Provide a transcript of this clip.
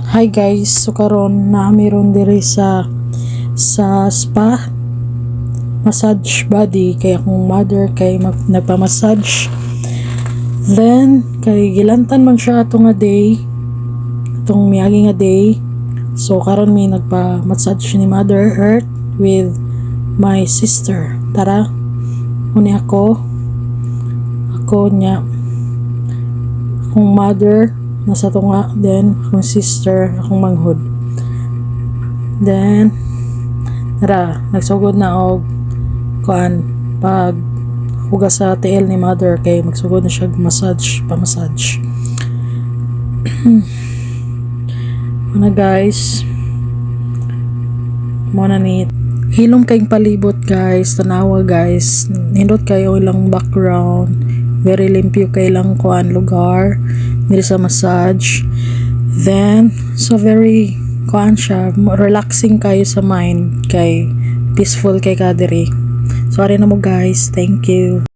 Hi guys, so karon na meron diri sa spa massage body kay akong mother kay nagpa-massage. Then kay gilantan man siya ato nga day, itong miagi nga day. So karon may nagpa-massage ni Mother Earth with my sister. Tara, uni ako niya, akong mother nasa tunga, then akong sister, akong manghod. Then tara, nagsugod na og kuan pag hugas sa TL ni Mother kay magsugod na siya pa-massage. Muna guys, muna ni hilom kayong palibot guys, tanawa guys, nindot kayo ilang background, very limpyo kay lang kuan lugar diri sa massage. Then so very kuan siya, relaxing kayo sa mind kay peaceful kay kadiri. Sorry na mo guys, thank you.